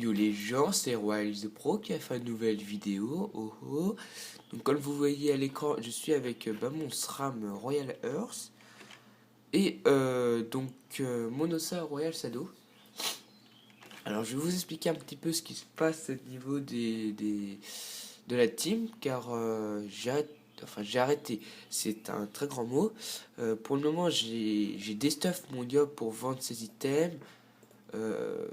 Yo les gens, c'est Royal the Pro qui a fait une nouvelle vidéo. Oh oh. Donc comme vous voyez à l'écran, je suis avec mon SRAM Royal Earth et mon OSA Royal Shadow. Alors je vais vous expliquer un petit peu ce qui se passe au niveau de la team car j'ai arrêté. C'est un très grand mot. Pour le moment j'ai des stuff mon job pour vendre ces items. Euh,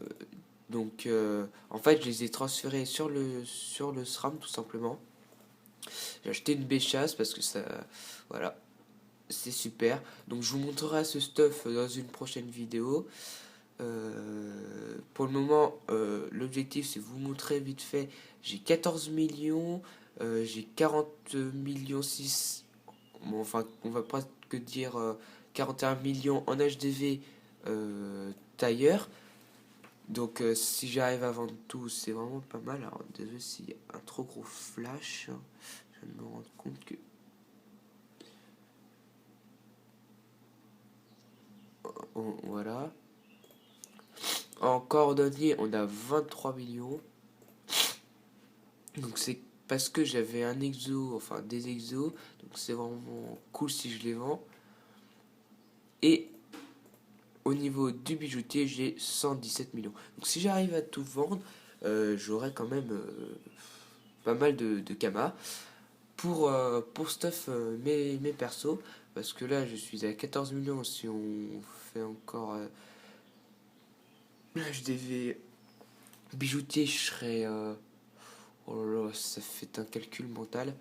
en fait, je les ai transférés sur le SRAM tout simplement. J'ai acheté une béchasse parce que ça, voilà, c'est super. Donc, je vous montrerai ce stuff dans une prochaine vidéo. Pour le moment, l'objectif c'est vous montrer vite fait. J'ai 14 millions, j'ai 40 millions 6. Bon, enfin, on va presque dire 41 millions en HDV tailleur. Donc si j'arrive à vendre tout, c'est vraiment pas mal. Alors désolé s'il y a un trop gros flash. Je viens de me rendre compte que... Voilà. En coordonnées, on a 23 millions. Donc c'est parce que j'avais un exo, enfin des exos. Donc c'est vraiment cool si je les vends. Et au niveau du bijoutier, j'ai 117 millions. Donc si j'arrive à tout vendre, j'aurai quand même pas mal de kamas. Pour stuff mes persos, parce que là je suis à 14 millions. Si on fait encore je devais bijoutier, je serais oh là là, ça fait un calcul mental,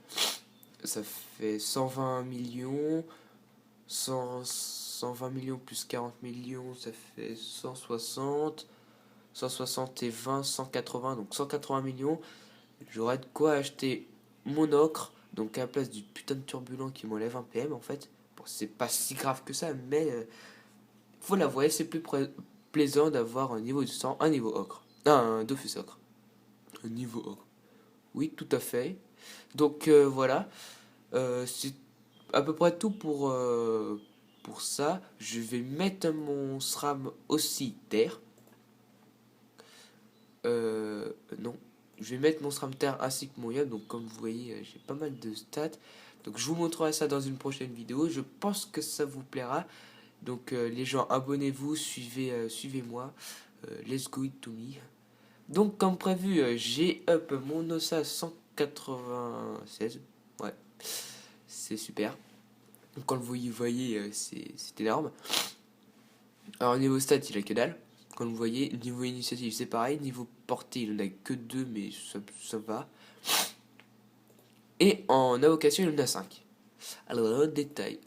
ça fait 120 millions, 120 millions plus 40 millions, ça fait 160 et 20, 180, donc 180 millions. J'aurais de quoi acheter mon ocre, donc à la place du putain de turbulent qui m'enlève un PM en fait. Bon, c'est pas si grave que ça, mais faut l'avouer, c'est plus plaisant d'avoir un niveau de sang, un niveau ocre. Un Dofus ocre. Un niveau ocre. Oui, tout à fait. Donc voilà, c'est à peu près tout pour ça. Je vais mettre mon SRAM aussi terre. Non, je vais mettre mon SRAM terre ainsi que mon YAM. Donc comme vous voyez, j'ai pas mal de stats. Donc je vous montrerai ça dans une prochaine vidéo. Je pense que ça vous plaira. Donc les gens, abonnez-vous, suivez-moi. Let's go it to me. Donc comme prévu, j'ai up mon OSA 196. Ouais, c'est super. Donc, quand vous y voyez, c'est énorme. Alors niveau stats, il a que dalle. Comme vous voyez, niveau initiative, c'est pareil. Niveau portée, il en a que 2, mais ça va. Et en invocation, il en a 5. Alors, un détail,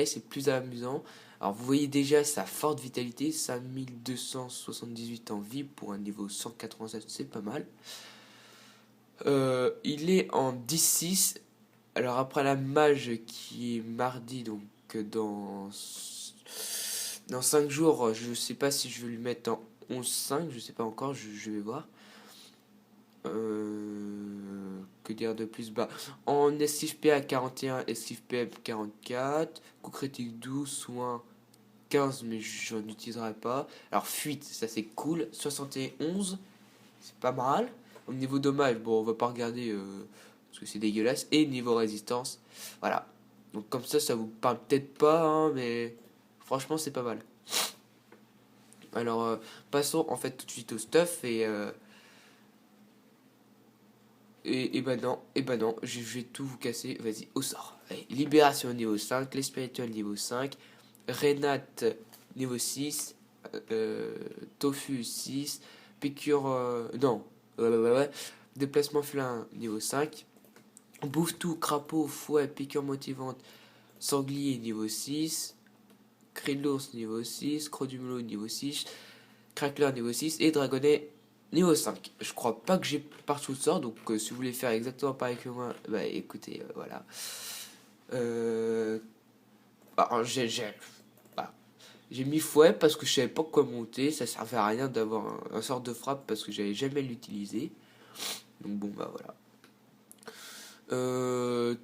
c'est plus amusant. Alors, vous voyez déjà sa forte vitalité, 5278 en vie pour un niveau 187, c'est pas mal. Il est en 10-6. Alors, après la mage qui est mardi, donc dans 5 jours, je sais pas si je vais lui mettre en 11-5, je sais pas encore, je vais voir. Que dire de plus bas? En esquive PA 41, esquive PM 44, coup critique 12, soin 15, mais je n'utiliserai pas. Alors fuite, ça c'est cool, 71, c'est pas mal. Au niveau dommage, bon, on va pas regarder parce que c'est dégueulasse. Et niveau résistance, voilà. Donc comme ça vous parle peut-être pas, hein, mais franchement c'est pas mal. Alors passons en fait tout de suite au stuff et ben non, je vais tout vous casser. Vas-y, au sort. Allez, Libération niveau 5, les spirituels niveau 5, Renate niveau 6, Tofu 6, Piqûre. Non, déplacement félin niveau 5, Bouffe tout, crapaud, fouet, piqûre motivante, sanglier niveau 6, cri de l'ours niveau 6, croc du melon niveau 6, crackler niveau 6 et dragonnet niveau 5. Je crois pas que j'ai partout de sort, donc si vous voulez faire exactement pareil que moi, bah écoutez, voilà. Euh, bah, bah, j'ai mis fouet parce que je savais pas quoi monter, ça servait à rien d'avoir un sort de frappe parce que j'avais jamais l'utilisé. Donc bon bah voilà. Euh,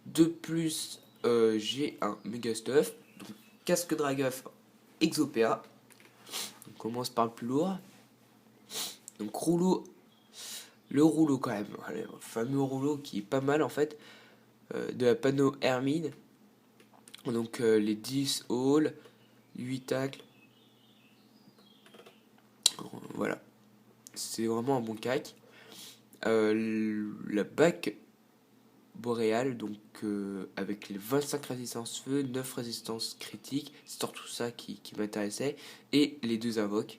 de plus, j'ai un méga stuff, donc casque Dragaf Exopéa. On commence par le plus lourd. Donc rouleau, le rouleau quand même, le fameux rouleau qui est pas mal en fait, de la panneau Hermine. Donc les 10 halls, 8 tacles, voilà. C'est vraiment un bon cac. La bac boréale, donc avec les 25 résistances feu, 9 résistances critiques, c'est surtout ça qui m'intéressait, et les 2 invoques.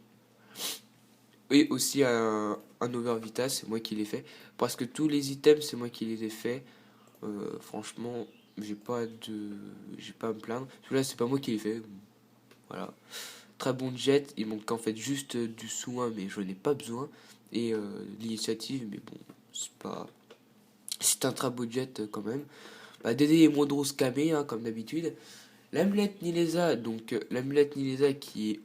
Et aussi un Overvita, c'est moi qui l'ai fait. Parce que tous les items, c'est moi qui les ai fait. Franchement, j'ai pas à me plaindre. Celui-là, c'est pas moi qui l'ai fait. Voilà. Très bon jet. Il manque en fait juste du soin, mais je n'ai pas besoin. Et l'initiative, mais bon, c'est pas. C'est un très beau jet quand même. Bah, Dédé et Modros Kamé, hein, comme d'habitude. L'amulette Nilesa, donc l'amulette Nilesa qui est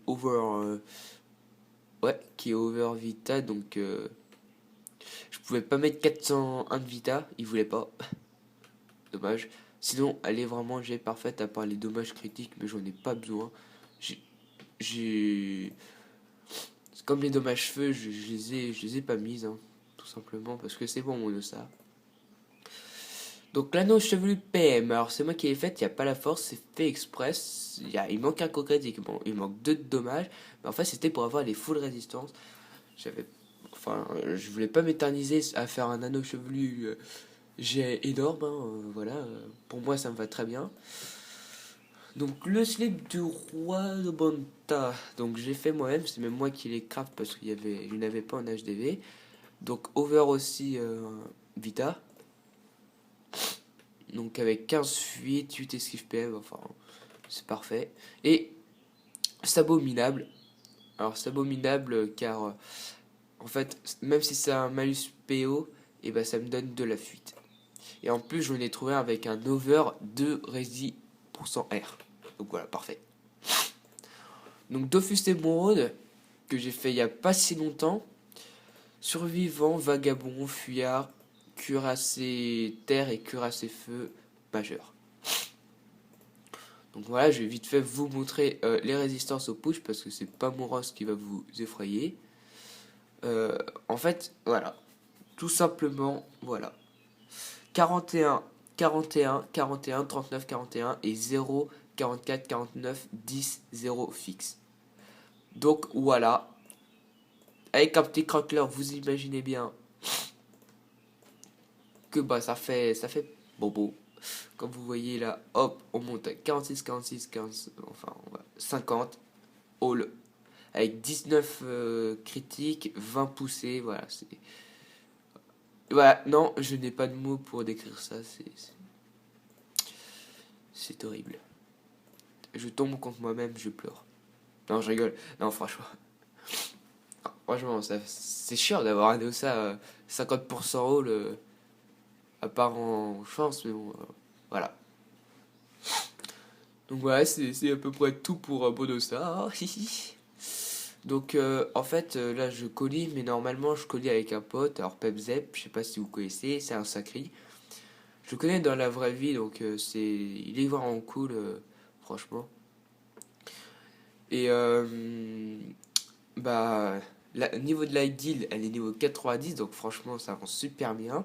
ouais, qui est over Vita, donc je pouvais pas mettre 401 de Vita, il voulait pas. Dommage. Sinon, elle est vraiment G parfaite à part les dommages critiques, mais j'en ai pas besoin. J'ai. j'ai- C'est comme les dommages feu, je les ai pas mises, hein, tout simplement, parce que c'est bon mon ça. Donc l'anneau chevelu PM, alors c'est moi qui l'ai fait, il n'y a pas la force, c'est fait express. Il manque un critique, bon, il manque 2 de dommages, mais en fait c'était pour avoir les full résistance. J'avais. Enfin, je voulais pas m'éterniser à faire un anneau chevelu j'ai énorme, hein, voilà, pour moi ça me va très bien. Donc le slip du roi de Bonta, donc j'ai fait moi-même, c'est même moi qui l'ai craft parce il n'y avait pas en HDV. Donc over aussi Vita, donc avec 15 fuites, 8 esquive PM, enfin c'est parfait. Et sabot minable, alors sabot minable car en fait même si c'est un malus PO, et ben ça me donne de la fuite. Et en plus, je l'ai trouvé avec un over de Resi %R. Donc voilà, parfait. Donc Dofus Emerald, que j'ai fait il y a pas si longtemps. Survivant, vagabond, fuyard, cuirassé terre et cuirassé feu majeur. Donc voilà, je vais vite fait vous montrer les résistances au push parce que c'est pas mon rose qui va vous effrayer. En fait, voilà. Tout simplement, voilà. 41, 41, 41, 39, 41 et 0, 44, 49, 10, 0 fixe. Donc voilà, avec un petit crackler, vous imaginez bien que bah ça fait bobo. Comme vous voyez là, hop, on monte à 46, 46, 15, enfin 50 all avec 19 critiques, 20 poussées, voilà, voilà, non, je n'ai pas de mots pour décrire ça, c'est horrible. Je tombe contre moi-même, je pleure. Non, je rigole. Non, franchement, c'est chiant d'avoir un Osa 50% haul, à part en chance, mais bon, voilà. Donc voilà, c'est à peu près tout pour Bodosa. Donc en fait, là je collie, mais normalement je collie avec un pote. Alors Pepzep, je sais pas si vous connaissez, c'est un sacré. Je le connais dans la vraie vie, donc il est vraiment cool, franchement. Et bah, niveau de la guild, elle est niveau 90, donc franchement, ça rend super bien.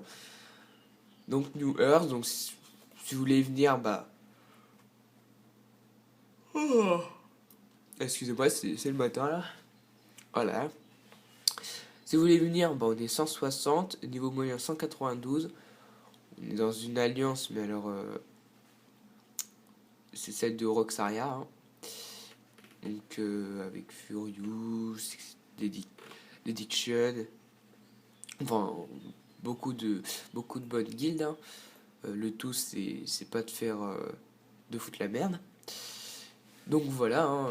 Donc, New Earth, donc si vous voulez venir, bah. Oh. Excusez-moi, c'est le matin là. Voilà. Si vous voulez venir, bah, on est 160, niveau moyen 192. On est dans une alliance, mais alors. C'est celle de Roxaria, hein. Donc, avec Furious, Dediction. Enfin, beaucoup de bonnes guildes, hein. Le tout, c'est pas de faire de foutre la merde. Donc voilà, hein,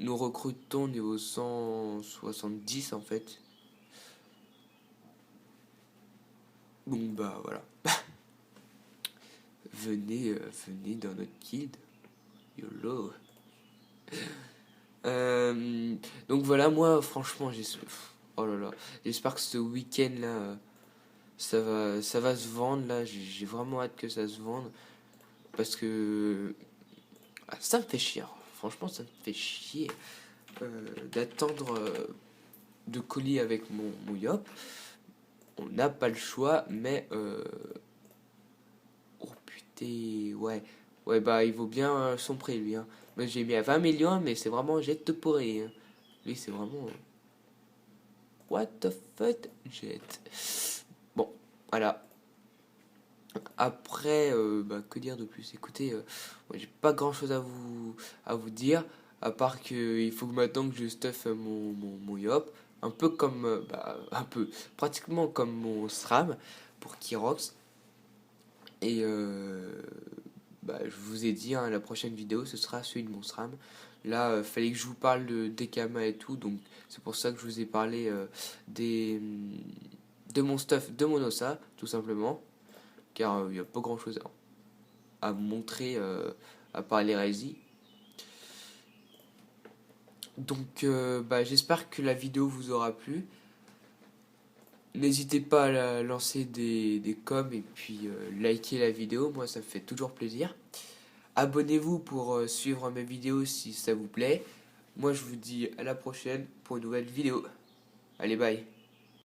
nous recrutons niveau 170 en fait. Donc bah voilà. Venez dans notre guilde. YOLO. Donc voilà, moi franchement, oh là là, j'espère que ce week-end là, ça va se vendre là. J'ai vraiment hâte que ça se vende parce que ça me fait chier. Franchement, ça me fait chier d'attendre. de colis avec mon Yop. On n'a pas le choix, mais oh putain, ouais. Ouais, bah il vaut bien son prix, lui. Hein. Moi j'ai mis à 20 millions, mais c'est vraiment jet de pourri. Hein. Lui, c'est vraiment. What the fuck, jet. Bon, voilà. Après, bah, que dire de plus? Écoutez, moi, j'ai pas grand chose à vous dire, à part que il faut que maintenant que je stuff mon Yop, un peu comme, bah, un peu, pratiquement comme mon SRAM pour Kirox. Et bah, je vous ai dit, hein, la prochaine vidéo, ce sera celui de mon SRAM. Là, fallait que je vous parle de Dekama et tout, donc c'est pour ça que je vous ai parlé de mon stuff de mon Ossa, tout simplement car il n'y a pas grand chose à vous montrer à part l'hérésie. Donc bah, j'espère que la vidéo vous aura plu. N'hésitez pas à lancer des coms et puis liker la vidéo, moi ça me fait toujours plaisir. Abonnez-vous pour suivre mes vidéos si ça vous plaît. Moi je vous dis à la prochaine pour une nouvelle vidéo. Allez bye.